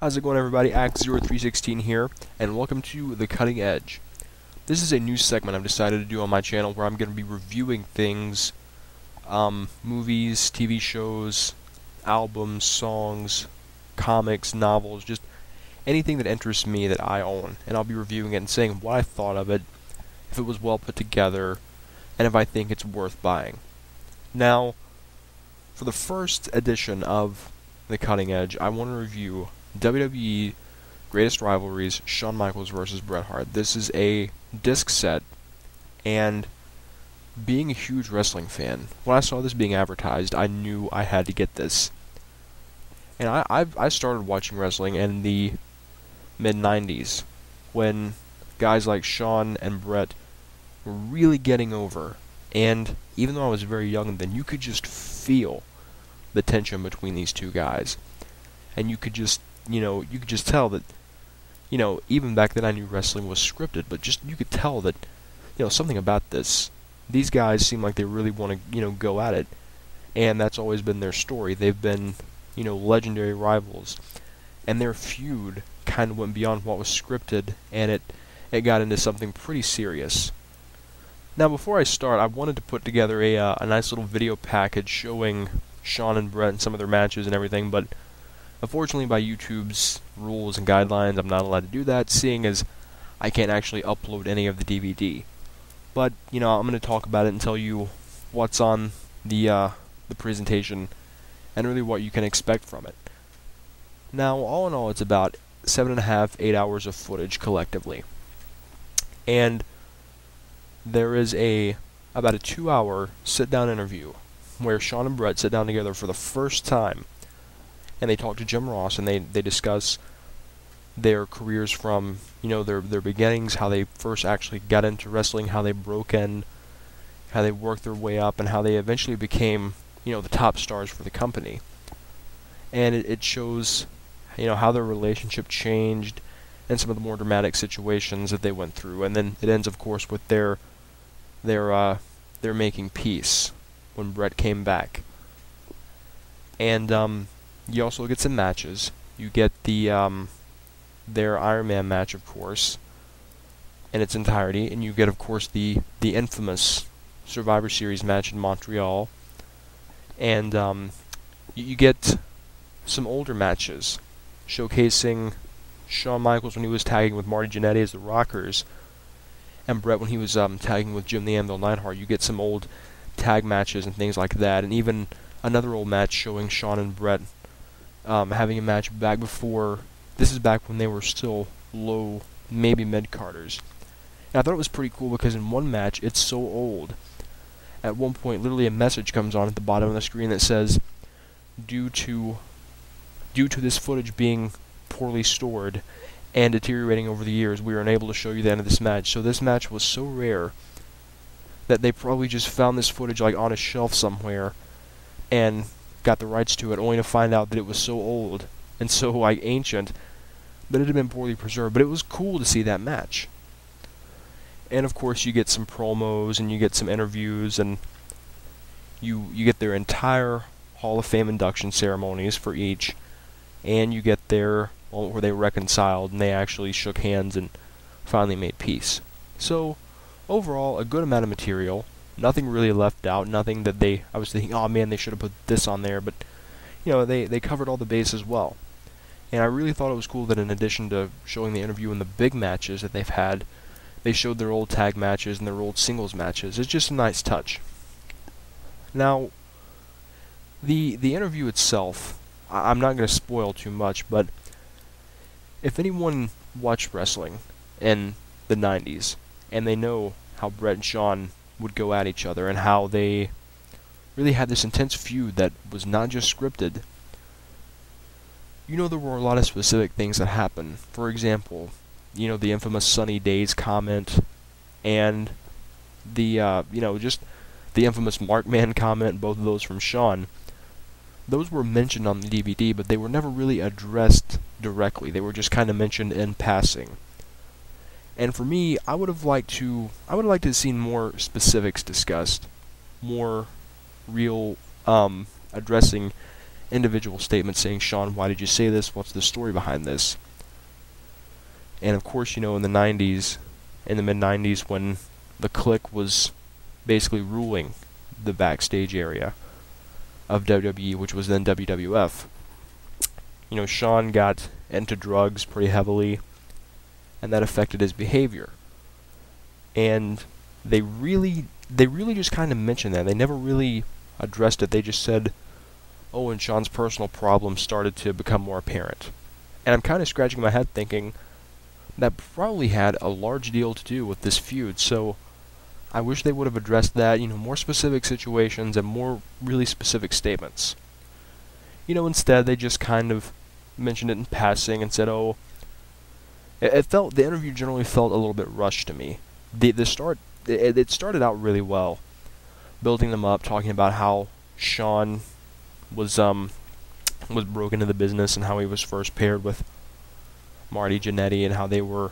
How's it going, everybody? Axe0316 here, and welcome to The Cutting Edge. This is a new segment I've decided to do on my channel where I'm going to be reviewing things, movies, TV shows, albums, songs, comics, novels, just anything that interests me that I own, and I'll be reviewing it and saying what I thought of it, if it was well put together, and if I think it's worth buying. Now, for the first edition of The Cutting Edge, I want to review WWE Greatest Rivalries, Shawn Michaels versus Bret Hart. This is a disc set, and being a huge wrestling fan, when I saw this being advertised, I knew I had to get this. And I started watching wrestling in the mid-90s, when guys like Shawn and Bret were really getting over. And even though I was very young then, you could just feel the tension between these two guys. And you could just tell that, even back then I knew wrestling was scripted, but just, you could tell that, something about this. These guys seem like they really want to, go at it. And that's always been their story. They've been, legendary rivals. And their feud kind of went beyond what was scripted, and it got into something pretty serious. Now, before I start, I wanted to put together a nice little video package showing Shawn and Bret and some of their matches and everything, but unfortunately, by YouTube's rules and guidelines, I'm not allowed to do that, seeing as I can't actually upload any of the DVD. But, I'm going to talk about it and tell you what's on the presentation and really what you can expect from it. Now, all in all, it's about 7.5, 8 hours of footage collectively. And there is about a 2-hour sit-down interview where Shawn and Bret sit down together for the first time, and they talk to Jim Ross, and they discuss their careers from, their beginnings, how they first actually got into wrestling, how they broke in, how they worked their way up, and how they eventually became, the top stars for the company. And it shows, how their relationship changed and some of the more dramatic situations that they went through. And then it ends, of course, with their making peace when Bret came back. And you also get some matches. You get their Iron Man match, of course, in its entirety, and you get, of course, the infamous Survivor Series match in Montreal. And you get some older matches showcasing Shawn Michaels when he was tagging with Marty Jannetty as the Rockers, and Bret when he was tagging with Jim the Anvil Neidhart. You get some old tag matches and things like that, and even another old match showing Shawn and Bret having a match back before. This is back when they were still low, maybe mid-carders. And I thought it was pretty cool because in one match, it's so old. At one point, literally a message comes on at the bottom of the screen that says, due to this footage being poorly stored and deteriorating over the years, we are unable to show you the end of this match. So this match was so rare that they probably just found this footage like on a shelf somewhere and got the rights to it, only to find out that it was so old and so like ancient that it had been poorly preserved. But it was cool to see that match. And of course, you get some promos and you get some interviews, and you get their entire Hall of Fame induction ceremonies for each, and you get their moment where they reconciled and they actually shook hands and finally made peace. So overall, a good amount of material. Nothing really left out, nothing that I was thinking, oh man, they should have put this on there, but, they covered all the bases well. And I really thought it was cool that in addition to showing the interview and the big matches that they've had, they showed their old tag matches and their old singles matches. It's just a nice touch. Now, the interview itself, I'm not going to spoil too much, but if anyone watched wrestling in the 90s, and they know how Bret and Shawn would go at each other and how they really had this intense feud that was not just scripted, there were a lot of specific things that happened. For example, the infamous Sunny Days comment, and the, just the infamous Markman comment, both of those from Shawn. Those were mentioned on the DVD, but they were never really addressed directly. They were just kind of mentioned in passing. And for me, I would have liked to have seen more specifics discussed, more real addressing individual statements saying, Shawn, why did you say this? What's the story behind this? And of course, in the 90s, in the mid-90s, when the Clique was basically ruling the backstage area of WWE, which was then WWF, Shawn got into drugs pretty heavily, and that affected his behavior. And they really just kind of mentioned that. They never really addressed it. They just said, oh, and Shawn's personal problems started to become more apparent. And I'm kind of scratching my head thinking, that probably had a large deal to do with this feud, so I wish they would have addressed that, more specific situations and more really specific statements. Instead they just kind of mentioned it in passing and said, oh, the interview generally felt a little bit rushed to me. It started out really well, building them up, talking about how Shawn was broken into the business and how he was first paired with Marty Jannetty and how they were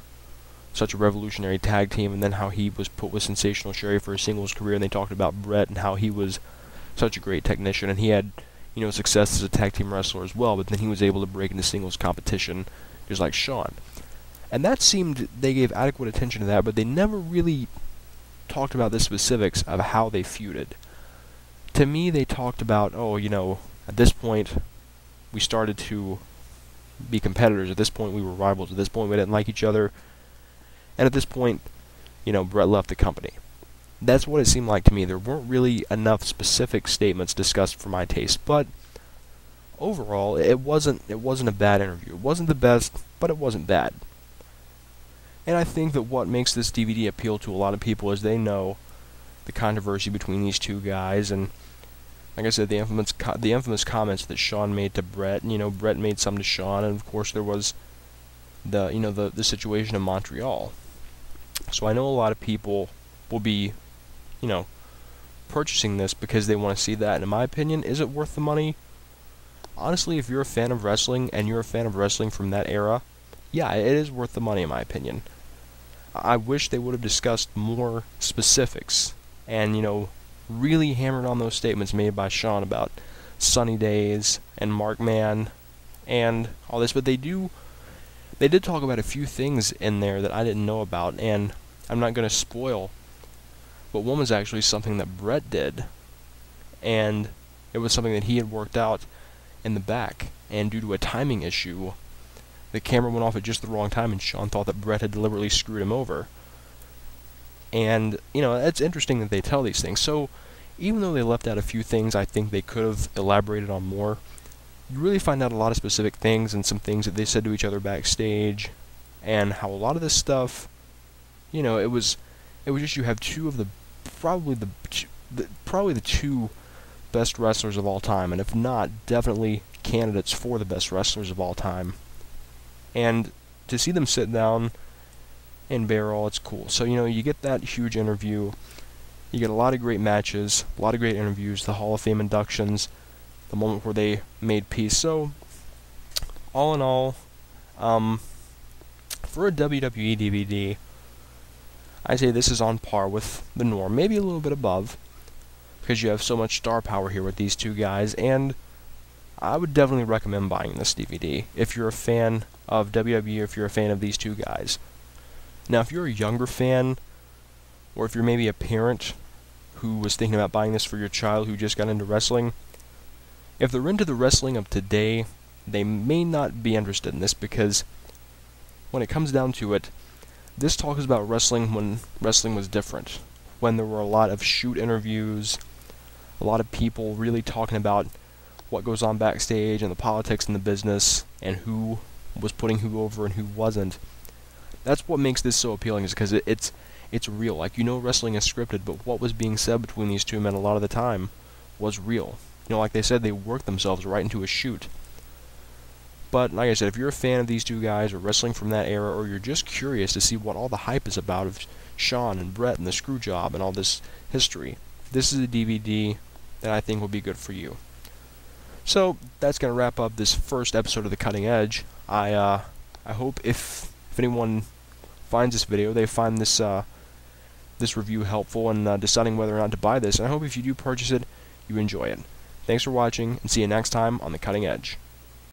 such a revolutionary tag team, and then how he was put with Sensational Sherry for his singles career, and they talked about Bret and how he was such a great technician, and he had, success as a tag team wrestler as well, but then he was able to break into singles competition just like Shawn. And that seemed, they gave adequate attention to that, but they never really talked about the specifics of how they feuded. To me, they talked about, oh, at this point, we started to be competitors. At this point, we were rivals. At this point, we didn't like each other. And at this point, Bret left the company. That's what it seemed like to me. There weren't really enough specific statements discussed for my taste, but overall, it wasn't a bad interview. It wasn't the best, but it wasn't bad. And I think that what makes this DVD appeal to a lot of people is they know the controversy between these two guys, and like I said, the infamous comments that Shawn made to Bret. Bret made some to Shawn, and of course there was the situation in Montreal. So I know a lot of people will be, purchasing this because they want to see that. And in my opinion, is it worth the money? Honestly, if you're a fan of wrestling and you're a fan of wrestling from that era, yeah, it is worth the money in my opinion. I wish they would have discussed more specifics and, really hammered on those statements made by Shawn about Sunny Days and Markman and all this, but they did talk about a few things in there that I didn't know about, and I'm not going to spoil, but one was actually something that Bret did, and it was something that he had worked out in the back, and due to a timing issue, the camera went off at just the wrong time, and Shawn thought that Bret had deliberately screwed him over. And, it's interesting that they tell these things. So, even though they left out a few things I think they could have elaborated on more, you really find out a lot of specific things and some things that they said to each other backstage, and how a lot of this stuff, it was just you have two of the probably the two best wrestlers of all time, and if not, definitely candidates for the best wrestlers of all time. And to see them sit down and bear all, it's cool. So, you get that huge interview, you get a lot of great matches, a lot of great interviews, the Hall of Fame inductions, the moment where they made peace. So, all in all, for a WWE DVD, I say this is on par with the norm, maybe a little bit above, because you have so much star power here with these two guys, and I would definitely recommend buying this DVD if you're a fan of WWE or if you're a fan of these two guys. Now, if you're a younger fan, or if you're maybe a parent who was thinking about buying this for your child who just got into wrestling, if they're into the wrestling of today, they may not be interested in this, because when it comes down to it, this talks about wrestling when wrestling was different, when there were a lot of shoot interviews, a lot of people really talking about what goes on backstage and the politics in the business, and who was putting who over and who wasn't. That's what makes this so appealing, is because it's real. Like, wrestling is scripted, but what was being said between these two men a lot of the time was real. Like they said, they worked themselves right into a shoot. But, like I said, if you're a fan of these two guys, or wrestling from that era, or you're just curious to see what all the hype is about of Shawn and Bret and the screw job and all this history, this is a DVD that I think will be good for you. So, that's going to wrap up this first episode of The Cutting Edge. I hope if anyone finds this video, they find this review helpful in deciding whether or not to buy this, and I hope if you do purchase it, you enjoy it. Thanks for watching, and see you next time on The Cutting Edge.